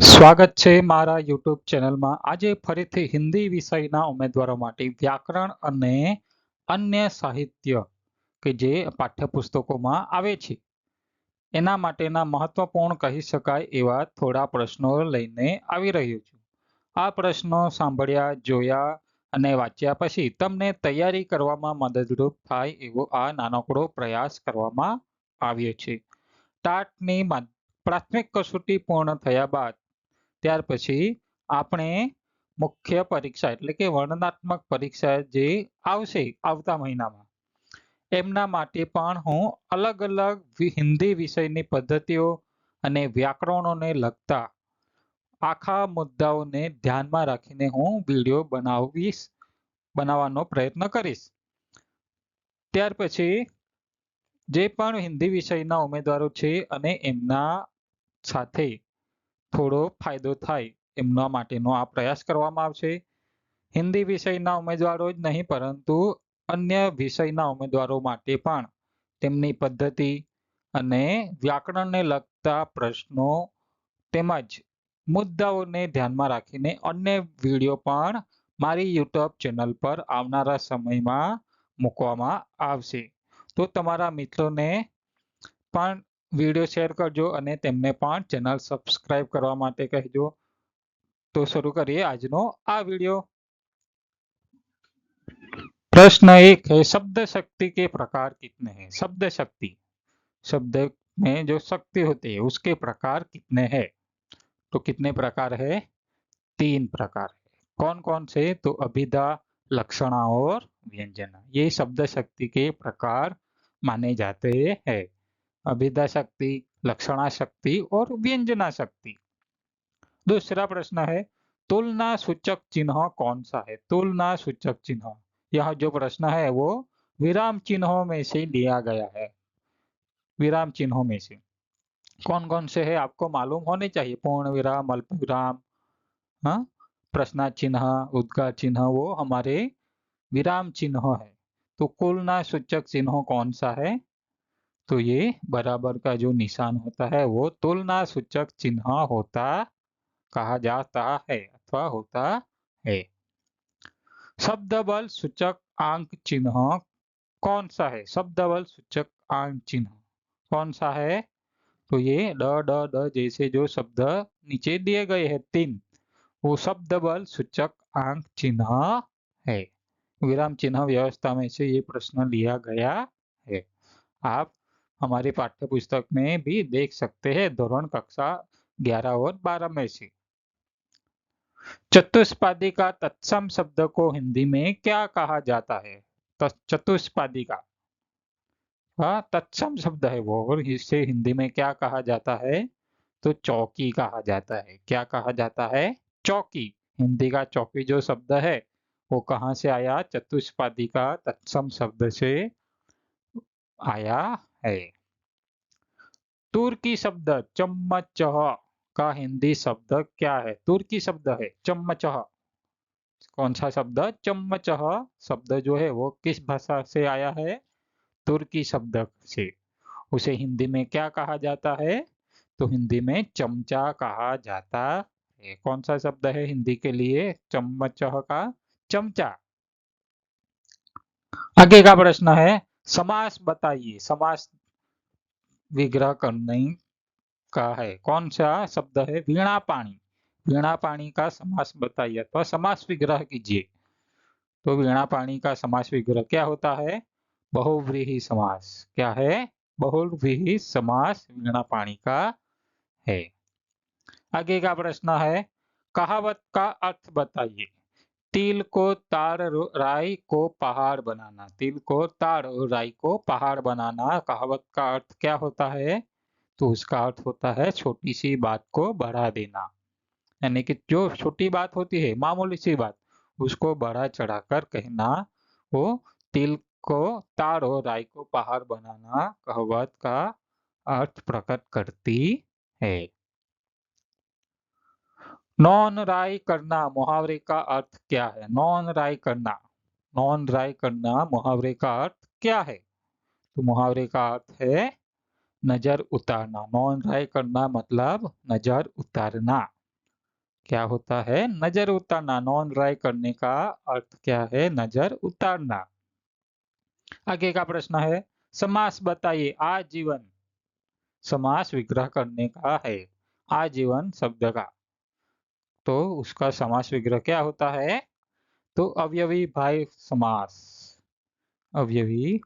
સ્વાગત છે મારા યુટ્યુબ ચેનલમાં। આજે ફરીથી હિન્દી વિષયના ઉમેદવારો માટે વ્યાકરણ અને અન્ય સાહિત્ય કે જે પાઠ્યપુસ્તકોમાં આવે છે એના માટેના મહત્વપૂર્ણ કહી શકાય એવા થોડા પ્રશ્નો લઈને આવી રહ્યો છું। આ પ્રશ્નો સાંભળ્યા, જોયા અને વાંચ્યા પછી તમને તૈયારી કરવામાં મદદરૂપ થાય એવો આ નાનકડો પ્રયાસ કરવામાં આવ્યો છે। ટાટની પ્રાથમિક કસોટી પૂર્ણ થયા બાદ ત્યાર પછી આપણે મુખ્ય પરીક્ષા એટલે કે વર્ણનાત્મક પરીક્ષા જે આવશે આવતા મહિનામાં એમના માટે પણ હું અલગ અલગ હિન્દી વિષયની પદ્ધતિઓ અને વ્યાકરણોને લગતા આખા મુદ્દાઓને ધ્યાનમાં રાખીને હું વિડીયો બનાવવાનો પ્રયત્ન કરીશ। ત્યાર પછી જે પણ હિન્દી વિષયના ઉમેદવારો છે અને એમના સાથે થોડો ફાયદો થાય એમના માટેનો આ પ્રયાસ કરવામાં આવશે। હિન્દી વિષયના ઉમેદવારો જ નહીં પરંતુ અન્ય વિષયના ઉમેદવારો માટે પણ તેમની પદ્ધતિ અને વ્યાકરણને લગતા પ્રશ્નો તેમજ મુદ્દાઓને ધ્યાનમાં રાખીને અન્ય વિડીયો પણ મારી યુટ્યુબ ચેનલ પર આવનારા સમયમાં મૂકવામાં આવશે। તો તમારા મિત્રોને પણ વિડીયો શેર કરજો અને તેમને પણ ચેનલ સબસ્ક્રાઇબ કરવા માટે કહેજો। तो शुरू करिए आज नो आ वीडियो। प्रश्न 1 है, शब्द शक्ति के प्रकार कितने हैं? शब्द शक्ति, शब्द में जो शक्ति होती है उसके प्रकार कितने हैं? तो कितने प्रकार है? 3 प्रकार है। कौन कौन से? तो अभिधा, लक्षणा और व्यंजना, ये शब्द शक्ति के प्रकार माने जाते हैं। अभिधा शक्ति, लक्षणा शक्ति और व्यंजना शक्ति। दूसरा प्रश्न है, तुलना सूचक चिन्ह कौन सा है? तुलना सूचक चिन्ह, यह जो प्रश्न है वो विराम चिन्हों में से लिया गया है। विराम चिन्हों में से कौन कौन से है आपको मालूम होने चाहिए। पूर्ण विराम, अल्प विराम, हाँ, प्रश्नार्थ चिन्ह, उद्गार चिन्ह, वो हमारे विराम चिन्ह है। तो तुलना सूचक चिन्ह कौन सा है? तो ये बराबर का जो निशान होता है वो तुलना सूचक चिन्ह होता कहा जाता है अथवा होता है। शब्द बल सूचक अंक चिन्ह कौन सा है? शब्द बल सूचक अंक चिन्ह कौन सा है? तो ये ड ड ड जैसे जो शब्द नीचे दिए गए हैं 3, वो शब्द बल सूचक अंक चिन्ह है। विराम चिन्ह व्यवस्था में से ये प्रश्न लिया गया है। आप हमारी पाठ्य पुस्तक में भी देख सकते हैं, धोरण कक्षा 11 और 12 में से। चतुष्पादी का तत्सम शब्द को हिंदी में क्या कहा जाता है? चतुष्पादी का तत्सम शब्द है वो, और इसे हिंदी में क्या कहा जाता है? तो चौकी कहा जाता है। क्या कहा जाता है? चौकी। हिंदी का चौकी जो शब्द है वो कहाँ से आया? चतुष्पादी का तत्सम शब्द से आया है। तुर्की शब्द चम्मच का हिंदी शब्द क्या है? तुर्की शब्द है चम्मच। कौन सा शब्द? चम्मच शब्द जो है वो किस भाषा से आया है? तुर्की शब्द से। उसे हिंदी में क्या कहा जाता है? तो हिंदी में चमचा कहा जाता है। कौन सा शब्द है हिंदी के लिए चम्मच का? चमचा। आगे का प्रश्न है, समास बताइए। समास विग्रह करने का है। कौन सा शब्द है? वीणा पाणी। वीणा पाणी का समास बताइए अथवा समास विग्रह कीजिए। तो वीणा पाणी का समास विग्रह क्या होता है? बहुव्रीहि समास। क्या है? बहुव्रीहि समास वीणा पाणी का है। आगे का प्रश्न है, कहावत का अर्थ बताइए। तिल को ताड़ राई को पहाड़ बनाना। तिल को ताड़ और राई को पहाड़ बनाना, कहावत का अर्थ क्या होता है? तो उसका अर्थ होता है छोटी सी बात को बढ़ा देना। यानी कि जो छोटी बात होती है, मामूली सी बात, उसको बढ़ा चढ़ाकर कहना, वो तिल को ताड़ और राई को पहाड़ बनाना कहावत का अर्थ प्रकट करती है। नॉन राय करना मुहावरे का अर्थ क्या है? नॉन राय करना, नॉन राय करना मुहावरे का अर्थ क्या है? तो मुहावरे का अर्थ है नजर उतारना। नॉन राय करना मतलब नजर उतारना। क्या होता है? नजर उतारना। नॉन राय करने का अर्थ क्या है? नजर उतारना। आगे का प्रश्न है, समास बताइए। आजीवन समास विग्रह करने का है। आजीवन शब्द का, तो उसका समास विग्रह क्या होता है? तो अवयवी भाव समास। अवयवी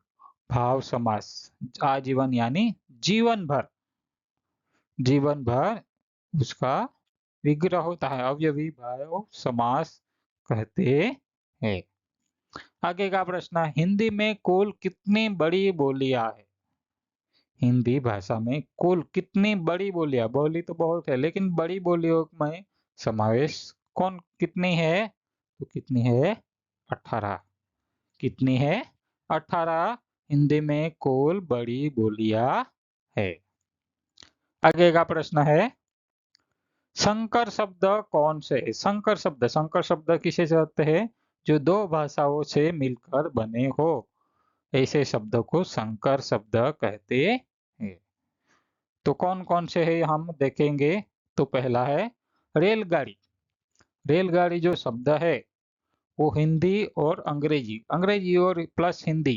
भाव समास। आजीवन यानी जीवन भर। जीवन भर उसका विग्रह होता है, अवयवी भाव समास कहते हैं। आगे का प्रश्न है, हिंदी में कुल कितनी बड़ी बोलियां है? हिंदी भाषा में कुल कितनी बड़ी बोलियां? बोली तो बहुत है, लेकिन बड़ी बोलियों में समावेश कौन कितनी है? तो कितनी है? 18। कितनी है? 18 हिंदी में कुल बड़ी बोलियां है। आगे का प्रश्न है, संकर शब्द कौन से है? संकर शब्द किसे कहते हैं? जो दो भाषाओं से मिलकर बने हो, ऐसे शब्द को संकर शब्द कहते हैं। तो कौन कौन से है हम देखेंगे। तो पहला है रेलगाड़ी। रेलगाड़ी जो शब्द है वो हिंदी और अंग्रेजी, अंग्रेजी और प्लस हिंदी,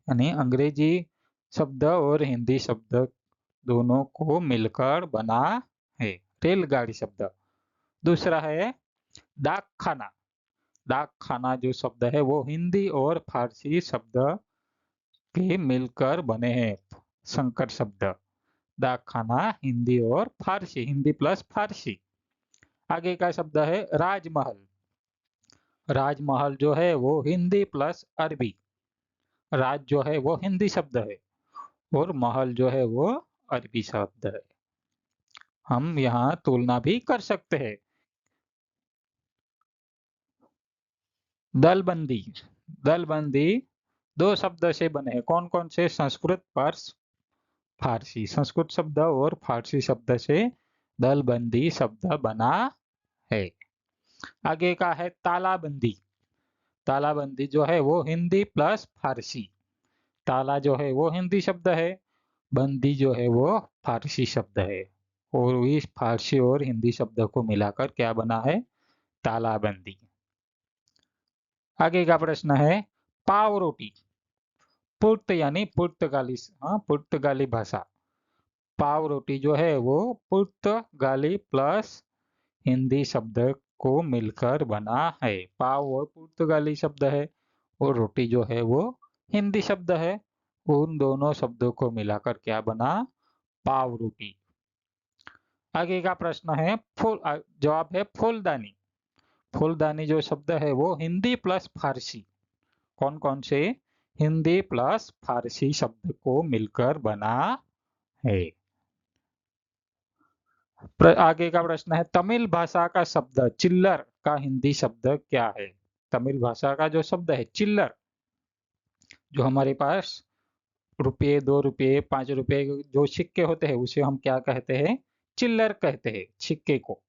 यानी अंग्रेजी शब्द और हिंदी शब्द दोनों को मिलकर बना है रेलगाड़ी शब्द। दूसरा है डाक खाना। डाक खाना जो शब्द है वो हिंदी और फारसी शब्द के मिलकर बने हैं संकर शब्द। डाक खाना हिंदी और फारसी, हिंदी प्लस फारसी। आगे का शब्द है राजमहल। राजमहल जो है वो हिंदी प्लस अरबी। राज जो है वो हिंदी शब्द है और महल जो है वो अरबी शब्द है। हम यहाँ तुलना भी कर सकते हैं। दलबंदी। दलबंदी दो शब्द से बने हैं। कौन कौन से? संस्कृत पर फारसी। संस्कृत शब्द और फारसी शब्द से दलबंदी शब्द बना है। आगे का है तालाबंदी। तालाबंदी जो है वो हिंदी प्लस फारसी। ताला जो है वो हिंदी शब्द है, बंदी जो है वो फारसी शब्द है, और इस फारसी और हिंदी शब्द को मिलाकर क्या बना है? तालाबंदी। आगे का प्रश्न है पाव रोटी। पुर्त यानी पुर्तगाली, हाँ पुर्तगाली भाषा। पाव रोटी जो है वो पुर्तगाली प्लस हिंदी शब्द को मिलकर बना है। पाव वो पुर्तगाली शब्द है और रोटी जो है वो हिंदी शब्द है। उन दोनों शब्दों को मिलाकर क्या बना? पाव रोटी। आगे का प्रश्न है जवाब है फूलदानी। फूलदानी जो शब्द है वो हिंदी प्लस फारसी। कौन कौन से? हिंदी प्लस फारसी शब्द को मिलकर बना है। आगे का प्रश्न है तमिल भाषा का शब्द चिल्लर का हिंदी शब्द क्या है? तमिल भाषा का जो शब्द है चिल्लर, जो हमारे पास रुपये, 2 रुपये, 5 रुपये जो सिक्के होते हैं उसे हम क्या कहते हैं? चिल्लर कहते हैं सिक्के को।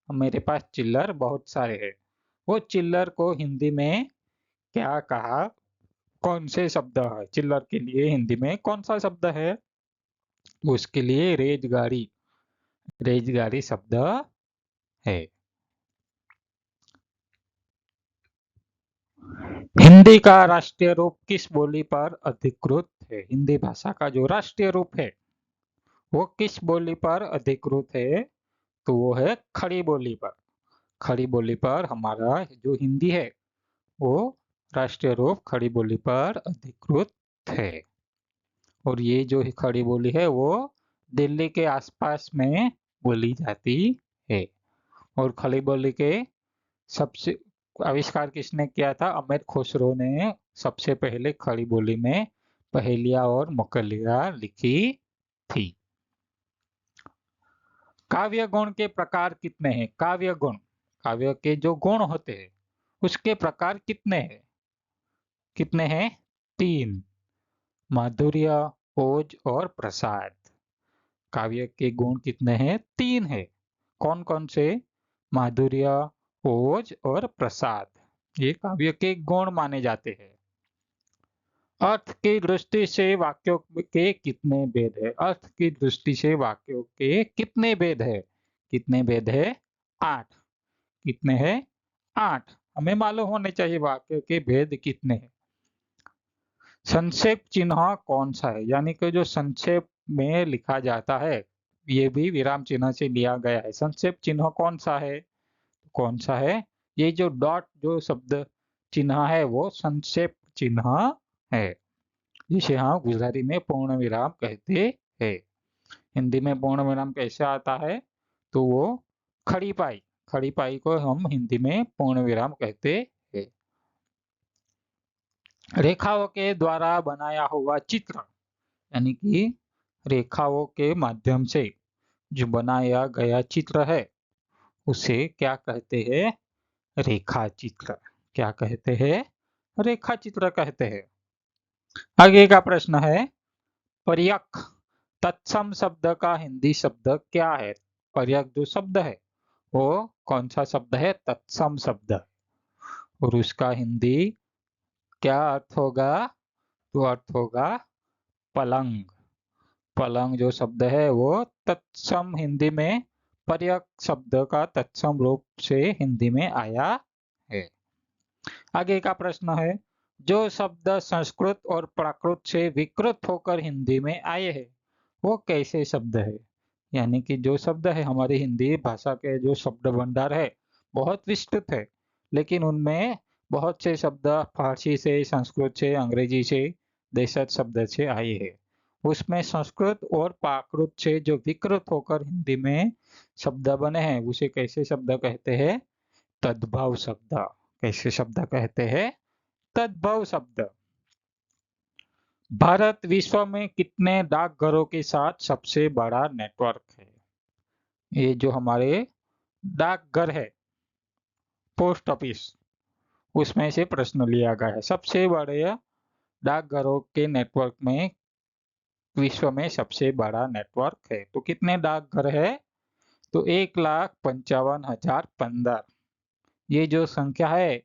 मेरे पास चिल्लर बहुत सारे हैं। वो चिल्लर को हिंदी में क्या कहा? कौन से शब्द है चिल्लर के लिए? हिंदी में कौन सा शब्द है? उसके लिए रेजगाड़ी। रेजगाड़ी शब्द है। हिंदी का राष्ट्रीय रूप किस बोली पर अधिकृत है? हिंदी भाषा का जो राष्ट्रीय रूप है वो किस बोली पर अधिकृत है? तो वो है खड़ी बोली पर। खड़ी बोली पर हमारा जो हिंदी है वो राष्ट्रीय रूप खड़ी बोली पर अधिकृत है। और ये जो खड़ी बोली है वो दिल्ली के आसपास में बोली जाती है। और खड़ी बोली के सबसे आविष्कार किसने किया था? अमीर खुसरो ने सबसे पहले खड़ी बोली में पहेलियां और मुकल्लियां लिखी थी। काव्य गुण के प्रकार कितने हैं? काव्य गुण, काव्य के जो गुण होते हैं उसके प्रकार कितने हैं? कितने हैं? 3। माधुर्य, ओज और प्रसाद। काव्य के गुण कितने हैं? 3 है। कौन कौन से? माधुर्य, ओज और प्रसाद, ये काव्य के गुण माने जाते हैं। अर्थ की दृष्टि से वाक्यों के कितने भेद है? अर्थ की दृष्टि से वाक्यों के कितने भेद है? कितने भेद है? 8। कितने हैं? 8। हमें मालूम होने चाहिए वाक्य के भेद कितने हैं। संक्षेप चिन्ह कौन सा है, यानी कि जो संक्षेप में लिखा जाता है ये भी विराम चिन्ह से लिया गया है। संक्षेप चिन्ह कौन सा है? कौन सा है? ये जो डॉट जो शब्द चिन्ह है वो संक्षेप चिन्ह है, जिसे हम गुजराती में पूर्ण विराम कहते हैं। हिंदी में पूर्ण विराम कैसे आता है? तो वो खड़ी पाई, खड़ी पाई को हम हिंदी में पूर्ण विराम कहते हैं। रेखाओं के द्वारा बनाया हुआ चित्र, यानी कि रेखाओं के माध्यम से जो बनाया गया चित्र है उसे क्या कहते हैं? रेखा चित्र। क्या कहते हैं? रेखा चित्र कहते हैं। आगे का प्रश्न है, पर्यक तत्सम शब्द का हिंदी शब्द क्या है? पर्यक जो शब्द है वो कौन सा शब्द है? तत्सम शब्द। और उसका हिंदी क्या अर्थ होगा? तो अर्थ होगा पलंग। पलंग जो शब्द है वो तत्सम हिंदी में पर्यक शब्द का तत्सम रूप से हिंदी में आया है। आगे का प्रश्न है, जो शब्द संस्कृत और प्राकृत से विकृत होकर हिंदी में आए हैं वो कैसे शब्द है? यानी कि जो शब्द है हमारी हिंदी भाषा के जो शब्द भंडार है बहुत विस्तृत है, लेकिन उनमें बहुत से शब्द फारसी से, संस्कृत से, अंग्रेजी से, देशज शब्द से आए हैं। उसमें संस्कृत और प्राकृत से जो विकृत होकर हिंदी में शब्द बने हैं उसे कैसे शब्द कहते हैं? तद्भव शब्द। कैसे शब्द कहते हैं? तद्भव शब्द। भारत विश्व में कितने डाकघरों के साथ सबसे बड़ा नेटवर्क है? ये जो हमारे डाकघर है, पोस्ट ऑफिस, उसमें से प्रश्न लिया गया है। सबसे बड़े डाकघरों के नेटवर्क में विश्व में सबसे बड़ा नेटवर्क है, तो कितने डाकघर है? तो 1,55,015। ये जो संख्या है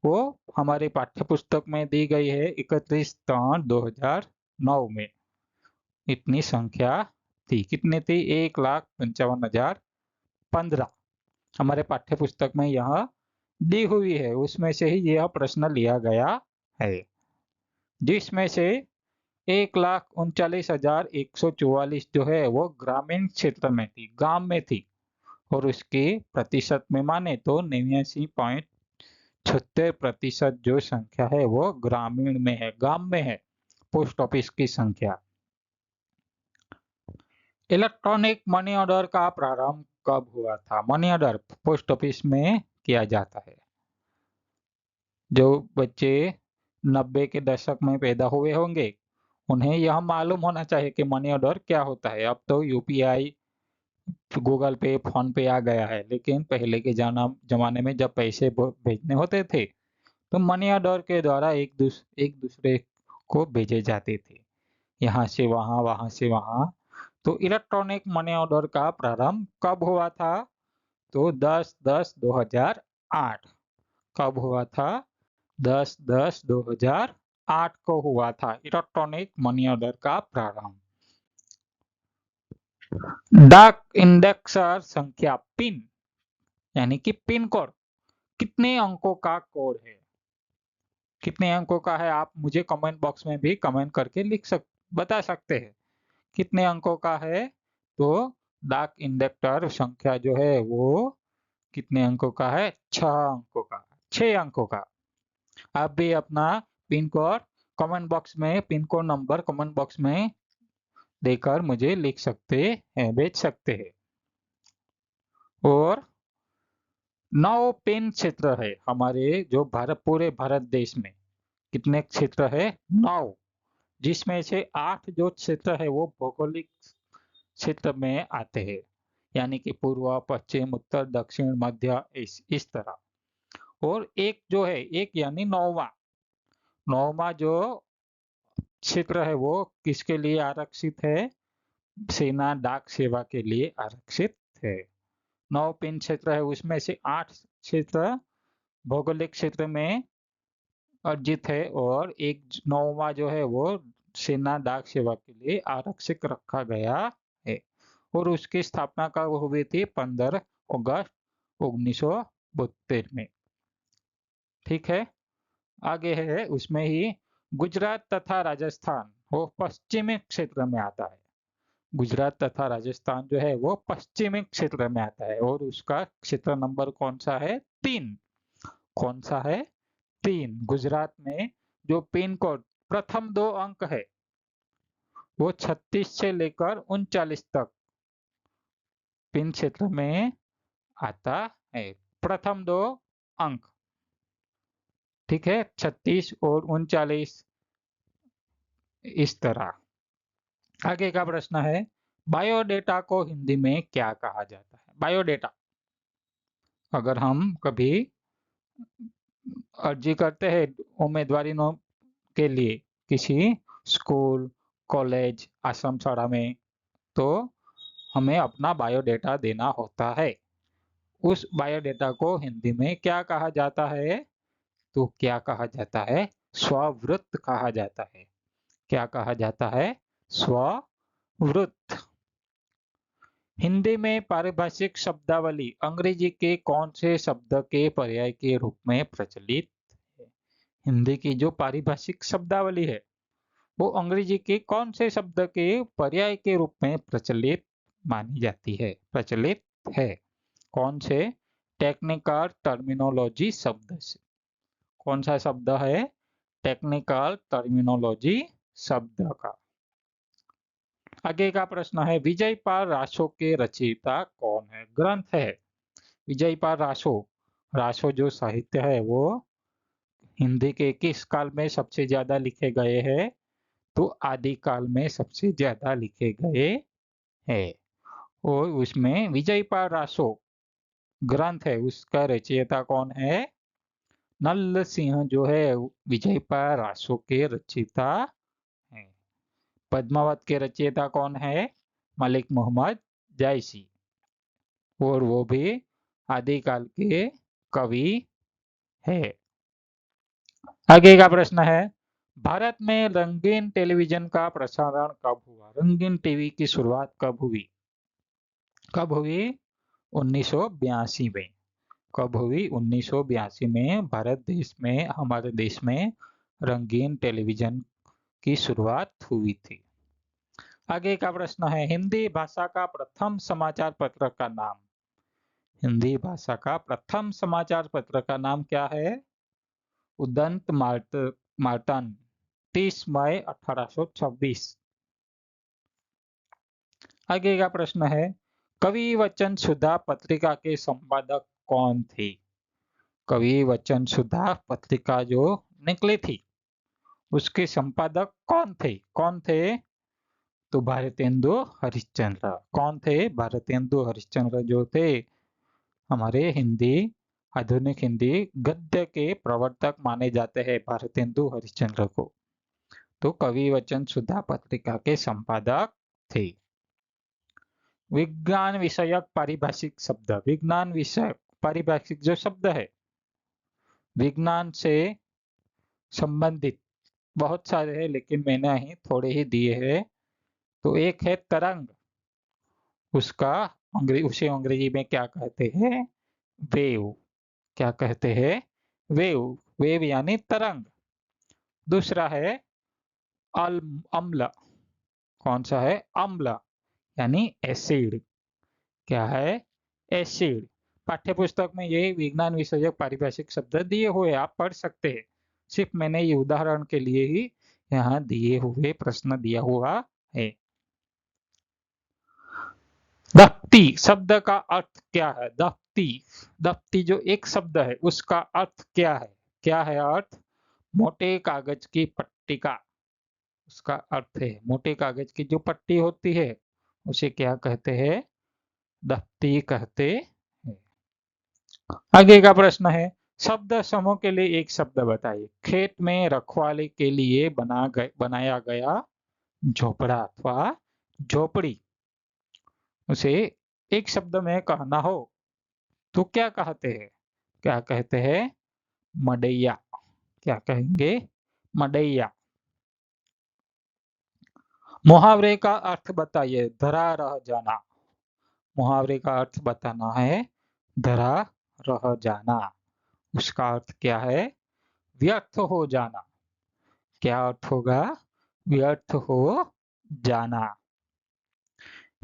वो हमारे पाठ्य पुस्तक में दी गई है 31/3/2009 में। इतनी संख्या थी। कितनी थी? 1,55,015 हमारे पाठ्य पुस्तक में यह दी हुई है। उसमें से ही यह प्रश्न लिया गया है, जिसमें से 1,39,144 जो है वो ग्रामीण क्षेत्र में थी, गांव में थी, और उसके प्रतिशत में माने तो 89.76% जो संख्या है वो ग्रामीण में है, गांव में है पोस्ट ऑफिस की संख्या। इलेक्ट्रॉनिक मनी ऑर्डर का प्रारंभ कब हुआ था? मनी ऑर्डर पोस्ट ऑफिस में किया जाता है। जो बच्चे 90 के दशक में पैदा हुए होंगे उन्हें यह मालूम होना चाहिए कि मनी ऑर्डर क्या होता है। अब तो यूपीआई, गूगल पे, फोन पे आ गया है, लेकिन पहले के जमाने में जब पैसे भेजने होते थे तो मनी ऑर्डर के द्वारा एक दूसरे को भेजे जाते थे, यहाँ से वहाँ, वहाँ से वहाँ। तो इलेक्ट्रॉनिक मनी ऑर्डर का प्रारंभ कब हुआ था? तो 10/10/2008। कब हुआ था? 10/10/2008 को हुआ था इलेक्ट्रॉनिक मनी ऑर्डर का प्रारंभ। डाक इंडेक्सर संख्या पिन, यानी कि पिन कोड, कितने अंकों का कोड है? कितने अंकों का है? आप मुझे कमेंट बॉक्स में भी कमेंट करके बता सकते हैं कितने अंकों का है। तो डाक इंडेक्टर संख्या जो है वो कितने अंकों का है? 6 अंकों का, 6 अंकों का। आप भी अपना पिन कोड कमेंट बॉक्स में, pin code number comment box में देकर मुझे लिख सकते हैं, भेज सकते हैं। और 9 पिन क्षेत्र है हमारे जो पूरे भारत देश में। कितने क्षेत्र है? 9, जिसमें से 8 जो क्षेत्र है वो भौगोलिक क्षेत्र में आते हैं, यानी कि पूर्व, पश्चिम, उत्तर, दक्षिण, मध्य, इस तरह। और एक जो है, एक यानी 9वां जो क्षेत्र है वो किसके लिए आरक्षित है? सेना डाक सेवा के लिए आरक्षित है। 9 पिन क्षेत्र है, उसमें से 8 क्षेत्र भौगोलिक क्षेत्र में अर्जित है, और एक 9वां जो है वो सेना डाक सेवा के लिए आरक्षित रखा गया है। और उसकी स्थापना कब हुई थी? 15 अगस्त 1900 72 में। ठीक है, आगे है उसमें ही गुजरात तथा राजस्थान वो पश्चिमी क्षेत्र में आता है। गुजरात तथा राजस्थान जो है वो पश्चिमी क्षेत्र में आता है और उसका क्षेत्र नंबर कौन सा है? 3। कौन सा है? 3। गुजरात में जो पिन कोड प्रथम 2 अंक है वो 36 से लेकर 39 तक पिन क्षेत्र में आता है। प्रथम 2 अंक, ठीक है, 36 और 39 इस तरह। आगे का प्रश्न है बायोडेटा को हिंदी में क्या कहा जाता है? बायोडेटा, अगर हम कभी अर्जी करते हैं उम्मीदवारी के लिए किसी स्कूल, कॉलेज, आश्रम शाला में, तो हमें अपना बायोडेटा देना होता है। उस बायोडेटा को हिंदी में क्या कहा जाता है? तो क्या कहा जाता है? स्ववृत्त कहा जाता है। क्या कहा जाता है? स्ववृत्त। हिंदी में पारिभाषिक शब्दावली अंग्रेजी के कौन से शब्द के पर्याय के रूप में प्रचलित है? हिंदी की जो पारिभाषिक शब्दावली है वो अंग्रेजी के कौन से शब्द के पर्याय के रूप में प्रचलित मानी जाती है? प्रचलित है। कौन से? टेक्निकल टर्मिनोलॉजी शब्द से। कौन सा शब्द है? टेक्निकल टर्मिनोलॉजी शब्द का। आगे का प्रश्न है विजयपाल रासो के रचयिता कौन है? ग्रंथ है विजयपाल रासो। रासो जो साहित्य है वो हिंदी के किस काल में सबसे ज्यादा लिखे गए हैं? तो आदिकाल में सबसे ज्यादा लिखे गए हैं। और उसमें विजयपाल रासो ग्रंथ है उसका रचयिता कौन है? नल सिंह जो है विजयपाल रासो के रचयिता है। पद्मावत के रचयिता कौन है? मलिक मोहम्मद जायसी, और वो भी आदिकाल के कवि है। आगे का प्रश्न है भारत में रंगीन टेलीविजन का प्रसारण कब हुआ? रंगीन टीवी की शुरुआत कब हुई? कब हुई? 1982 में। कब हुई? 1982 में भारत देश में, हमारे देश में रंगीन टेलीविजन की शुरुआत हुई थी। आगे का प्रश्न है हिंदी भाषा का प्रथम समाचार पत्र का नाम। हिंदी भाषा का प्रथम समाचार पत्र का नाम क्या है? उदंत मार्टन, 30 मई 1826। आगे का प्रश्न है कवि वचन सुधा पत्रिका के संपादक कौन थे? कवि वचन सुधा पत्रिका जो निकली थी उसके संपादक कौन थे? कौन थे? तो भारतेंदु हरिश्चंद्र। कौन थे? भारतेंदु हरिश्चंद्र जो थे हमारे हिंदी, आधुनिक हिंदी गद्य के प्रवर्तक माने जाते हैं भारतेंदु हरिश्चंद्र को। तो कवि वचन सुधा पत्रिका के संपादक थे। विज्ञान विषयक पारिभाषिक शब्द। विज्ञान विषयक पारिभाषिक जो शब्द है विज्ञान से संबंधित बहुत सारे हैं लेकिन मैंने ही थोड़े ही दिए हैं। तो एक है तरंग, उसका उसे अंग्रेजी में क्या कहते हैं? वेव। क्या कहते हैं? वेव। वेव यानी तरंग। दूसरा है अम्ल। कौन सा है? अम्ल यानी एसिड। क्या है? एसिड। पाठ्य पुस्तक में ये विज्ञान विषयक पारिभाषिक शब्द दिए हुए आप पढ़ सकते हैं। सिर्फ मैंने ये उदाहरण के लिए ही यहाँ दिए हुए प्रश्न दिया हुआ है। दफ्ती शब्द का अर्थ क्या है? दफ्ती, दफ्ती जो एक शब्द है उसका अर्थ क्या है? क्या है अर्थ? मोटे कागज की पट्टी का उसका अर्थ है। मोटे कागज की जो पट्टी होती है उसे क्या कहते हैं? दफ्ती कहते हैं। आगे का प्रश्न है शब्द समूह के लिए एक शब्द बताइए। खेत में रखवाली के लिए बनाया गया झोपड़ा अथवा झोपड़ी, उसे एक शब्द में कहना हो तो क्या कहते हैं? क्या कहते हैं? मडैया। क्या कहेंगे? मडैया। मुहावरे का अर्थ बताइए। धरा रह जाना। मुहावरे का अर्थ बताना है धरा रह जाना, उसका अर्थ क्या है? व्यर्थ हो जाना। क्या अर्थ होगा? व्यर्थ हो जाना।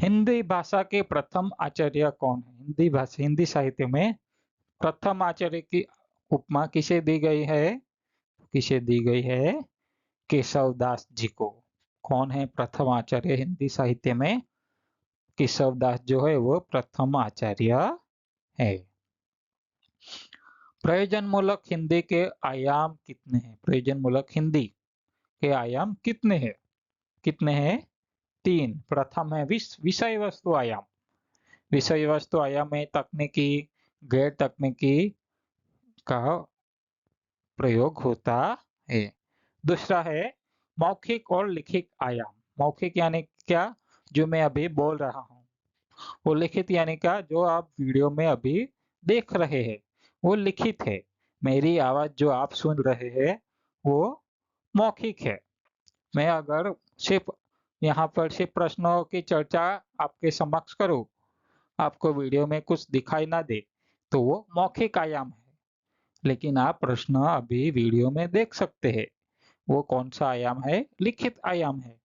हिंदी भाषा के प्रथम आचार्य कौन है? हिंदी साहित्य में प्रथम आचार्य की उपमा किसे दी गई है? किसे दी गई है? केशव दास जी को। कौन है प्रथम आचार्य हिंदी साहित्य में? केशव दास जो है वो प्रथम आचार्य है। प्रयोजनमूलक हिंदी के आयाम कितने हैं? प्रयोजनमूलक हिंदी के आयाम कितने हैं? कितने हैं? 3। प्रथम है विषय वस्तु आयाम। विषय वस्तु आयाम में तकनीकी, गैर तकनीकी का प्रयोग होता है। दूसरा है मौखिक और लिखित आयाम। मौखिक यानी क्या? जो मैं अभी बोल रहा हूँ। वो लिखित यानी क्या? जो आप वीडियो में अभी देख रहे हैं वो लिखित है। मेरी आवाज जो आप सुन रहे हैं वो मौखिक है। मैं अगर सिर्फ यहाँ पर सिर्फ प्रश्नों की चर्चा आपके समक्ष करूँ, आपको वीडियो में कुछ दिखाई ना दे, तो वो मौखिक आयाम है। लेकिन आप प्रश्न अभी वीडियो में देख सकते हैं, वो कौन सा आयाम है? लिखित आयाम है।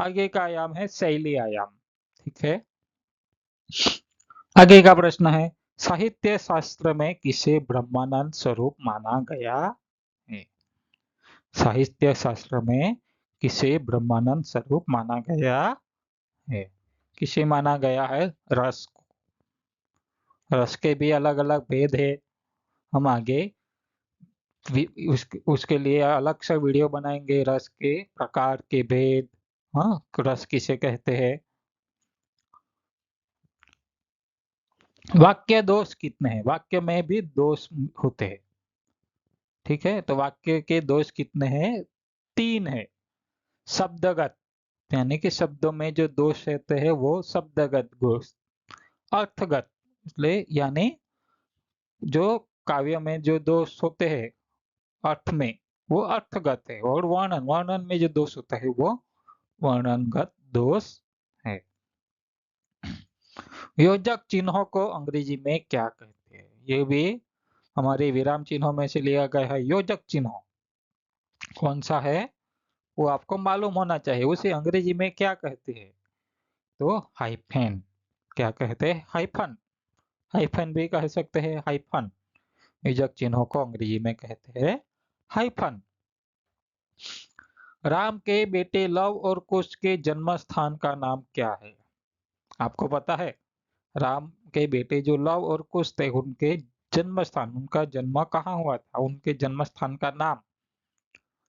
आगे का आयाम है शैली आयाम। ठीक है। आगे का प्रश्न है साहित्य शास्त्र में किसे ब्रह्मानंद स्वरूप माना गया है? साहित्य शास्त्र में किसे ब्रह्मानंद स्वरूप माना गया है? किसे माना गया है? रस को। रस के भी अलग अलग भेद है। हम आगे उसके लिए अलग से वीडियो बनाएंगे। रस के प्रकार के भेद, हाँ, रस किसे कहते हैं। वाक्य दोष कितने हैं? वाक्य में भी दोष होते हैं। ठीक है, तो वाक्य के दोष कितने हैं? 3 है। शब्दगत यानी कि शब्दों में जो दोष रहते हैं वो शब्दगत दोष। अर्थगत इसलिए यानी जो काव्य में जो दोष होते हैं अर्थ में वो अर्थगत है। और वर्णन में जो दोष होता है वो वर्णनगत दोष है। योजक चिन्हों को अंग्रेजी में क्या कहते हैं? ये भी हमारे विराम चिन्हों में से लिया गया है। योजक चिन्ह कौन सा है वो आपको मालूम होना चाहिए। उसे अंग्रेजी में क्या कहते हैं? तो हाइफेन। क्या कहते हैं? हाइफन। हाइफन भी कह सकते हैं। हाइफन योजक चिन्हों को अंग्रेजी में कहते हैं हाइफन। राम के बेटे लव और कुश के जन्म स्थान का नाम क्या है? आपको पता है राम के बेटे जो लव और कुश थे उनके जन्म स्थान, उनका जन्म कहाँ हुआ था, उनके जन्म स्थान का नाम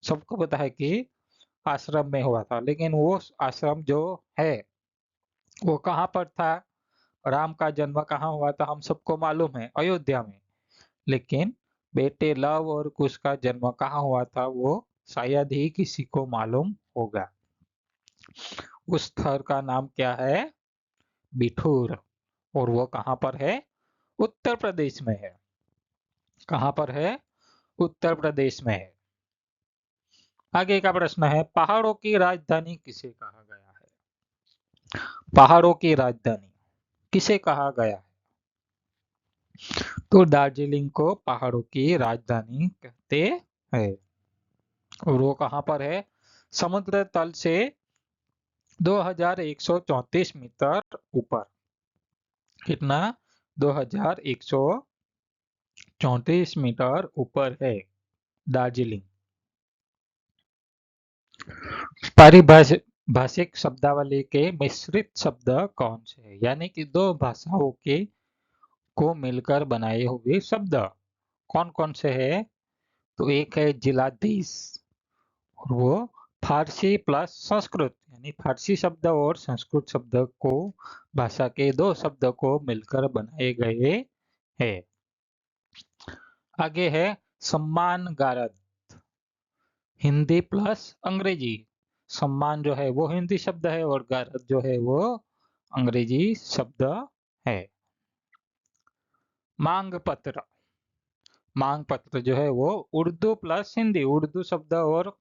सबको पता है कि आश्रम में हुआ था। लेकिन वो आश्रम जो है वो कहाँ पर था? राम का जन्म कहाँ हुआ था हम सबको मालूम है, अयोध्या में। लेकिन बेटे लव और कुश का जन्म कहाँ हुआ था वो शायद ही किसी को मालूम होगा। उस स्थल का नाम क्या है? बिठूर। और वो कहाँ पर है? उत्तर प्रदेश में है। कहाँ पर है? उत्तर प्रदेश में है। आगे का प्रश्न है पहाड़ों की राजधानी किसे कहा गया है? पहाड़ों की राजधानी किसे कहा गया है? तो दार्जिलिंग को पहाड़ों की राजधानी कहते हैं। और वो कहाँ पर है? समुद्र तल से 2134 मीटर ऊपर। कितना? 2134 मीटर ऊपर है दार्जिलिंग। भाषिक शब्दावली के मिश्रित शब्द कौन से हैं? यानी कि दो भाषाओं के को मिलकर बनाए हुए शब्द कौन कौन से हैं? तो एक है जिलाधीश और वो फारसी प्लस संस्कृत यानी फारसी शब्द और संस्कृत शब्द को भाषा के दो शब्द को मिलकर बनाए गए हैं। आगे है सम्मान गारद, हिंदी प्लस अंग्रेजी। सम्मान जो है वो हिंदी शब्द है और गारद जो है वो अंग्रेजी शब्द है। मांग पत्र, मांग पत्र जो है वो उर्दू प्लस हिंदी, उर्दू शब्द और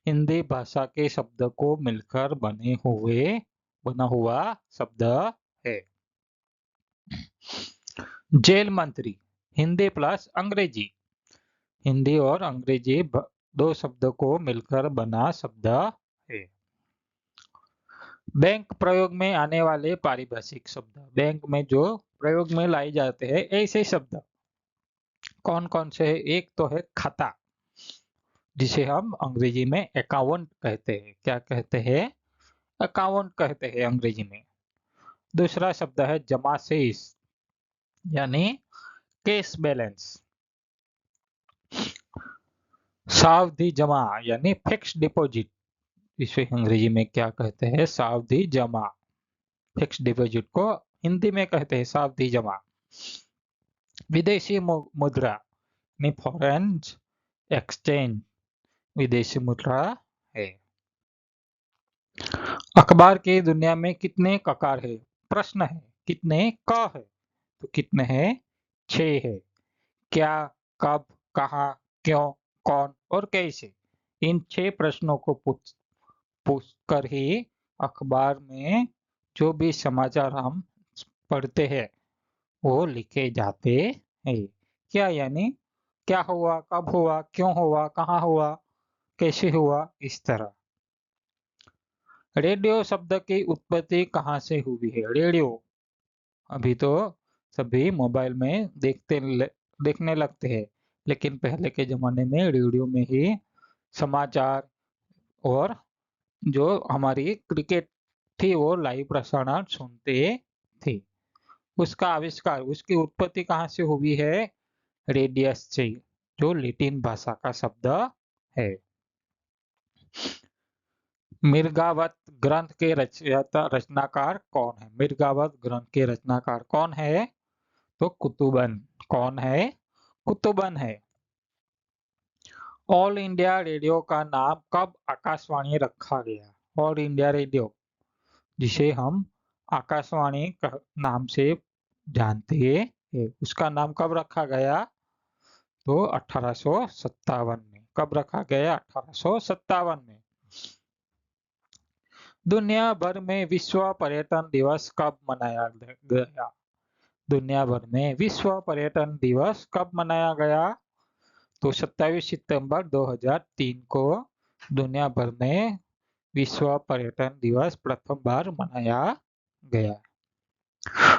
हिंदी भाषा के शब्द को मिलकर बना हुआ शब्द है। जेल मंत्री, हिंदी प्लस अंग्रेजी। हिंदी और अंग्रेजी दो शब्दों को मिलकर बना शब्द है। बैंक प्रयोग में आने वाले पारिभाषिक शब्द, बैंक में जो प्रयोग में लाए जाते हैं ऐसे शब्द कौन कौन से है? एक तो है खाता, जिसे हम अंग्रेजी में अकाउंट कहते हैं। क्या कहते हैं? अकाउंट कहते हैं अंग्रेजी में। दूसरा शब्द है जमा शेष, यानी कैश बैलेंस। सावधि जमा यानी फिक्स डिपॉजिट, इसे अंग्रेजी में क्या कहते हैं? सावधि जमा। फिक्स डिपॉजिट को हिंदी में कहते हैं सावधि जमा। विदेशी मुद्रा यानी फॉरेन एक्सचेंज, विदेशी मुद्रा है। अखबार की दुनिया में कितने ककार है? प्रश्न है। कितने क है? तो कितने हैं? 6 है। क्या, कब, कहाँ, क्यों, कौन और कैसे, इन 6 प्रश्नों को पूछ कर ही अखबार में जो भी समाचार हम पढ़ते हैं वो लिखे जाते हैं। क्या यानी क्या हुआ, कब हुआ, क्यों हुआ, कहाँ हुआ, कैसे हुआ, इस तरह। रेडियो शब्द की उत्पत्ति कहाँ से हुई है? रेडियो अभी तो सभी मोबाइल में देखने लगते हैं, लेकिन पहले के जमाने में रेडियो में ही समाचार और जो हमारी क्रिकेट थी वो लाइव प्रसारण सुनते थे। उसका आविष्कार, उसकी उत्पत्ति कहाँ से हुई है? रेडियस से, जो लैटिन भाषा का शब्द है। मिर्गावत ग्रंथ के रचनाकार कौन है? मिर्गावत ग्रंथ के रचनाकार कौन है? तो कुतुबन। कौन है? कुतुबन है। ऑल इंडिया रेडियो का नाम कब आकाशवाणी रखा गया? ऑल इंडिया रेडियो, जिसे हम आकाशवाणी नाम से जानते हैं, उसका नाम कब रखा गया? तो 1857 में। कब रखा गया? 1857 में। दुनिया भर में विश्व पर्यटन दिवस कब मनाया गया? दुनिया भर में विश्व पर्यटन दिवस कब मनाया गया? तो 27 सितंबर 2003 को दुनिया भर में विश्व पर्यटन दिवस प्रथम बार मनाया गया।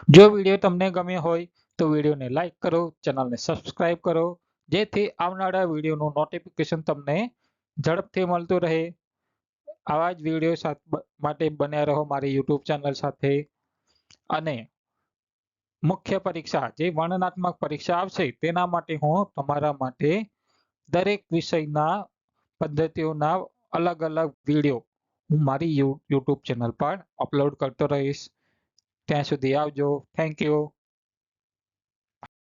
जो वीडियो तमने गमी होय तो वीडियो ने लाइक करो, चैनल ने सब्सक्राइब करो, जेथी आवनारा वीडियो नो नोटिफिकेशन तमने झड़पथी मळतुं रहे। आवा ज वीडियो माटे बन्या रहो मारी YouTube चैनल साथे। अने मुख्य परीक्षा जे वर्णनात्मक परीक्षा आवशे तेना माटे हूँ तमारा माटे दरेक विषयना पद्धतिओना अलग-अलग वीडियो हूँ मारी YouTube चैनल पर अपलोड करतो रहीश। ત્યાં સુધી આવજો. Thank you.